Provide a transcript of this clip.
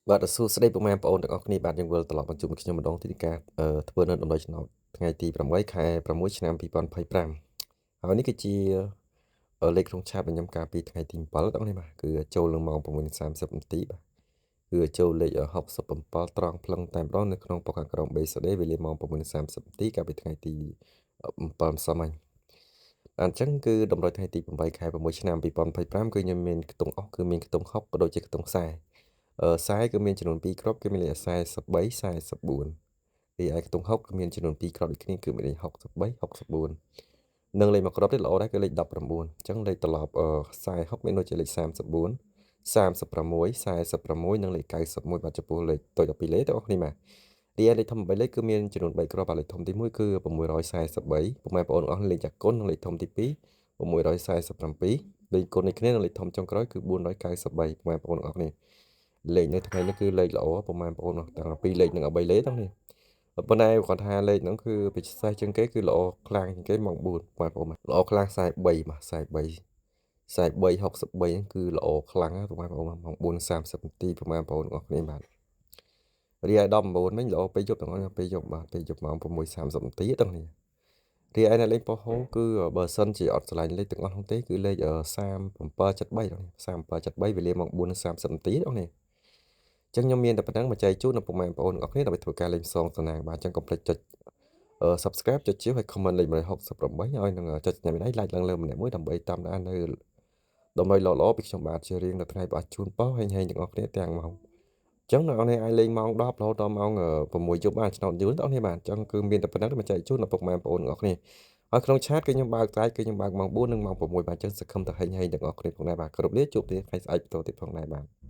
បាទសួស្តីពុកម៉ែបងប្អូនទាំងអស់គ្នាបាទយើងវិលត្រឡប់មកជួបខ្ញុំម្ដងទៀតនៃការធ្វើនៅដំណោះឆ្នោតថ្ងៃទី8ខែ6ឆ្នាំ2025ហើយនេះគឺជាលេខក្នុងឆាតរបស់ខ្ញុំកាលពីថ្ងៃទី7បងប្អូនបាទគឺចូលនឹងម៉ោង6:30នាទីបាទគឺចូលលេខ67ត្រង់ផ្លឹងតែម្ដងនៅក្នុងប៉ុកខាងក្រោម BCD វេលាម៉ោង6:30នាទីកាលពីថ្ងៃទី7ម្សិលមិញអញ្ចឹងគឺតម្រុយថ្ងៃទី8ខែ6ឆ្នាំ2025គឺខ្ញុំមានខ្ទង់អុសគឺមានខ្ទង់ហុកក៏ដូចជាខ្ទង់ខ្សែ ខ្សែគឺមានចំនួន2គ្រាប់គឺមានលេខ43 44រីឯខ្ទង់ហុកគឺមានចំនួន2គ្រាប់ដូចគ្នាគឺមានលេខ63 64និងលេខមួយគ្រាប់ទៀតល្អដែរគឺលេខ19អញ្ចឹងលេខត្រឡប់ខ្សែហុកមានដូចជាលេខ34 36 46និងលេខ91បាទចំពោះលេខតូច12លេខទាំងអស់គ្នាបាទរីឯលេខធំ3លេខគឺមានចំនួន3គ្រាប់បាទលេខធំទី1គឺ643ពុកម៉ែបងប្អូនទាំងអស់លេខចាស់គុណនិងលេខធំទី2 647លេខគុណនេះគ្នានិងលេខធំចុងក្រោយគឺ493ពុកម៉ែបងប្អូនទាំងអស់គ្នា លេខនៅថ្ងៃនេះគឺលេខល្អពុកម៉ែបងប្អូនទាំង2លេខនិង3លេខទាំងនេះប៉ុន្តែគាត់ថាលេខហ្នឹងគឺពិសេសជាងគេគឺល្អខ្លាំងជាងគេម៉ោង4បងប្អូនល្អខ្លាំង43បាទ43 63ហ្នឹងគឺល្អខ្លាំងណាស់ពុកម៉ែបងប្អូនម៉ោង4:30នាទីពុកម៉ែបងប្អូនទាំងអស់គ្នាបាទរីឯ19វិញល្អពេលយប់ទាំងអស់ពេលយប់បាទពេលយប់ម៉ោង6:30នាទីទាំងនេះរីឯអ្នកលេងប៉ោះហូគឺបើសិនជាអត់ឆ្លាញ់លេខទាំងអស់នោះទេគឺលេខ3773ទាំងនេះ3773វេលាម៉ោង4:30នាទីទាំងនេះ ចឹងខ្ញុំមានតែប៉ុណ្្នឹងមកចែកជូនដល់ពុកម៉ែបងប្អូនទាំងអស់គ្នាដើម្បីធ្វើការលេងផ្សងសំណាងបាទចឹងកុំភ្លេចចុចSubscribe ចុចជាវហើយ comment លេខ168ហើយនឹងចុចសញ្ញាដៃ like ឡើងលើម្នាក់មួយដើម្បីតាមដាននៅតម្រុយល្អៗពីខ្ញុំបាទជារៀងរាល់ថ្ងៃបាទជូនពរហែងៗទាំងអស់គ្នាទាំងម៉ោងចឹងអ្នកនរអាចលេងម៉ោង10រហូតដល់ម៉ោង6យប់បានឆ្នោតយូរបងប្អូនបាទចឹងគឺមានតែប៉ុណ្្នឹងមកចែកជូនដល់ពុកម៉ែបងប្អូនទាំងអស់គ្នាហើយក្នុងឆាតគឺខ្ញុំបើកតែគឺខ្ញុំបើកម៉ោង4និងម៉ោង6បាទចឹងសង្ឃឹមថាហែងៗទាំងអស់គ្នាផងដែរបាទគោរពលាជួបគ្នាថ្ងៃស្អែកបន្តទៀតផងដែរបាទ